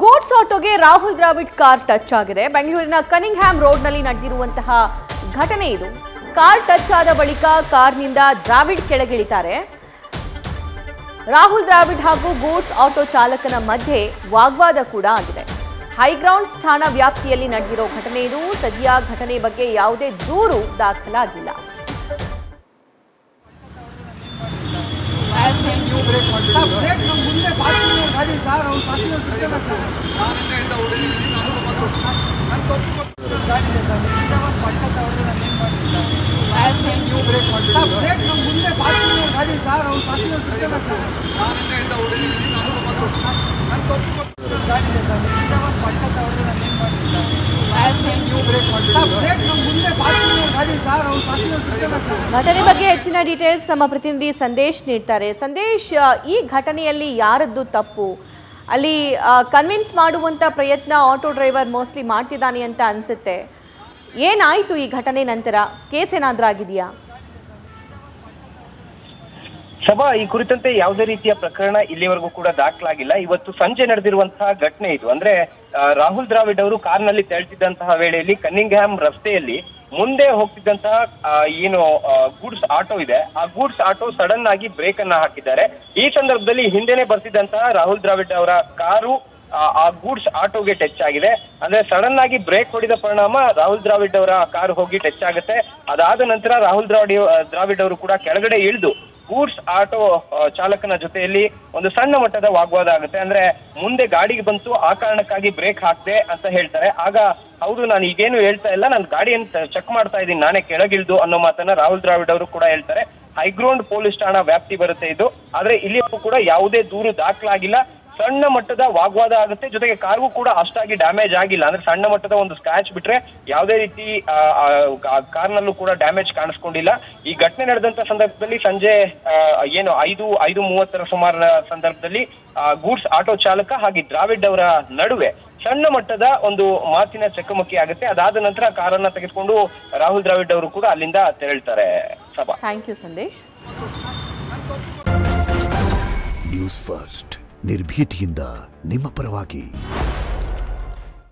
Goods ಆಟೋಗೆ Rahul Dravid car touch ಆಗಿದೆ. ಬೆಂಗಳೂರಿನ ಕನಿಂಗ್ಹ್ಯಾಮ್ ರೋಡ್ನಲ್ಲಿ ನಡೆದಿರುವಂತಹ ಘಟನೆ ಇದು. ಕಾರ್ ಟಚ್ ಆದ ಬಳಿಕ ಕಾರ್ನಿಂದ ದ್ರಾವಿಡ್ ಕೆಳಗಿಳಿತಾರೆ. ರಾಹುಲ್ ದ್ರಾವಿಡ್ ಹಾಗೂ ಗೂಡ್ಸ್ ಆಟೋ ಚಾಲಕನ ಮಧ್ಯೆ ವಾಗ್ವಾದ ಕೂಡ ಆಗಿದೆ. ಹೈಗ್ರೌಂಡ್ಸ್ ಠಾಣಾ ವ್ಯಾಪ್ತಿಯಲ್ಲಿ ನಡೆದಿರೋ ಘಟನೆ ಇದು. ಸದ್ಯ ಘಟನೆ ಬಗ್ಗೆ ಯಾವುದೇ ದೂರು ದಾಖಲಾಗಿಲ್ಲ. ಘಟನೆ ಬಗ್ಗೆ ಹೆಚ್ಚಿನ ಡೀಟೇಲ್ಸ್ ನಮ್ಮ ಪ್ರತಿನಿಧಿ ಸಂದೇಶ್ ನೀಡ್ತಾರೆ. ಸಂದೇಶ್, ಈ ಘಟನೆಯಲ್ಲಿ ಯಾರದ್ದು ತಪ್ಪು? ಅಲ್ಲಿ ಕನ್ವಿನ್ಸ್ ಮಾಡುವಂತ ಪ್ರಯತ್ನ ಆಟೋ ಡ್ರೈವರ್ ಮೋಸ್ಟ್ಲಿ ಮಾಡ್ತಿದ್ದಾನೆ ಅಂತ ಅನ್ಸುತ್ತೆ. ಏನಾಯ್ತು ಈ ಘಟನೆ ನಂತರ? ಕೇಸ್ ಏನಾದ್ರೂ ಆಗಿದೆಯಾ? ಸಭಾ, ಈ ಕುರಿತಂತೆ ಯಾವುದೇ ರೀತಿಯ ಪ್ರಕರಣ ಇಲ್ಲಿವರೆಗೂ ಕೂಡ ದಾಖಲಾಗಿಲ್ಲ. ಇವತ್ತು ಸಂಜೆ ನಡೆದಿರುವಂತಹ ಘಟನೆ ಇದು. ಅಂದ್ರೆ ರಾಹುಲ್ ದ್ರಾವಿಡ್ ಅವರು ಕಾರ್ನಲ್ಲಿ ತೆರಳುತ್ತಿದ್ದಂತಹ ವೇಳೆಯಲ್ಲಿ ಕನ್ನಿಂಗ್ಹ್ಯಾಮ್ ರಸ್ತೆಯಲ್ಲಿ ಮುಂದೆ ಹೋಗ್ತಿದ್ದಂತಹ ಏನು ಗೂಡ್ಸ್ ಆಟೋ ಇದೆ, ಆ ಗೂಡ್ಸ್ ಆಟೋ ಸಡನ್ ಆಗಿ ಬ್ರೇಕ್ ಅನ್ನ ಹಾಕಿದ್ದಾರೆ. ಈ ಸಂದರ್ಭದಲ್ಲಿ ಹಿಂದೆನೆ ಬರ್ತಿದ್ದಂತಹ ರಾಹುಲ್ ದ್ರಾವಿಡ್ ಅವರ ಕಾರು ಆ ಗೂಡ್ಸ್ ಆಟೋಗೆ ಟಚ್ ಆಗಿದೆ. ಅಂದ್ರೆ ಸಡನ್ ಆಗಿ ಬ್ರೇಕ್ ಹೊಡೆದ ಪರಿಣಾಮ ರಾಹುಲ್ ದ್ರಾವಿಡ್ ಅವರ ಕಾರು ಹೋಗಿ ಟಚ್ ಆಗುತ್ತೆ. ಅದಾದ ನಂತರ ರಾಹುಲ್ ದ್ರಾವಿಡ್ ಅವರು ಕೂಡ ಕೆಳಗಡೆ ಇಳಿದು ಗೂಡ್ಸ್ ಆಟೋ ಚಾಲಕನ ಜೊತೆಯಲ್ಲಿ ಒಂದು ಸಣ್ಣ ಮಟ್ಟದ ವಾಗ್ವಾದ ಆಗುತ್ತೆ. ಅಂದ್ರೆ ಮುಂದೆ ಗಾಡಿಗೆ ಬಂತು, ಆ ಕಾರಣಕ್ಕಾಗಿ ಬ್ರೇಕ್ ಹಾಕ್ದೆ ಅಂತ ಹೇಳ್ತಾರೆ. ಆಗ ಹೌದು, ನಾನು ಈಗೇನು ಹೇಳ್ತಾ ಇಲ್ಲ, ನಾನು ಗಾಡಿಯನ್ನು ಚೆಕ್ ಮಾಡ್ತಾ ಇದ್ದೀನಿ, ನಾನೇ ಕೆಳಗಿಳಿದು ಅನ್ನೋ ಮಾತನ್ನ ರಾಹುಲ್ ದ್ರಾವಿಡ್ ಅವರು ಕೂಡ ಹೇಳ್ತಾರೆ. ಹೈಗ್ರೌಂಡ್ ಪೊಲೀಸ್ ಠಾಣಾ ವ್ಯಾಪ್ತಿ ಬರುತ್ತೆ ಇದು. ಆದ್ರೆ ಇಲ್ಲಿಯೂ ಕೂಡ ಯಾವುದೇ ದೂರು ದಾಖಲಾಗಿಲ್ಲ. ಸಣ್ಣ ಮಟ್ಟದ ವಾಗ್ವಾದ ಆಗುತ್ತೆ, ಜೊತೆಗೆ ಕಾರ್ಗೂ ಕೂಡ ಅಷ್ಟಾಗಿ ಡ್ಯಾಮೇಜ್ ಆಗಿಲ್ಲ. ಅಂದ್ರೆ ಸಣ್ಣ ಮಟ್ಟದ ಒಂದು ಸ್ಕ್ರಾಚ್ ಬಿಟ್ರೆ ಯಾವುದೇ ರೀತಿ ಕಾರ್ನಲ್ಲೂ ಕೂಡ ಡ್ಯಾಮೇಜ್ ಕಾಣಿಸ್ಕೊಂಡಿಲ್ಲ. ಈ ಘಟನೆ ನಡೆದಂತ ಸಂದರ್ಭದಲ್ಲಿ ಸಂಜೆ ಏನು 5:30 ಸುಮಾರಿನ ಸಂದರ್ಭದಲ್ಲಿ ಗೂಡ್ಸ್ ಆಟೋ ಚಾಲಕ ಹಾಗೆ ದ್ರಾವಿಡ್ ಅವರ ನಡುವೆ ಸಣ್ಣ ಮಟ್ಟದ ಒಂದು ಮಾತಿನ ಚಕಮಕಿ ಆಗುತ್ತೆ. ಅದಾದ ನಂತರ ಕಾರನ್ನ ತೆಗೆದುಕೊಂಡು ರಾಹುಲ್ ದ್ರಾವಿಡ್ ಅವರು ಕೂಡ ಅಲ್ಲಿಂದ ತೆರಳ್ತಾರೆ. ಸಭಾ, thank you Sandesh. News first ನಿರ್ಭೀತಿಯಿಂದ ನಿಮ್ಮ ಪರವಾಗಿ.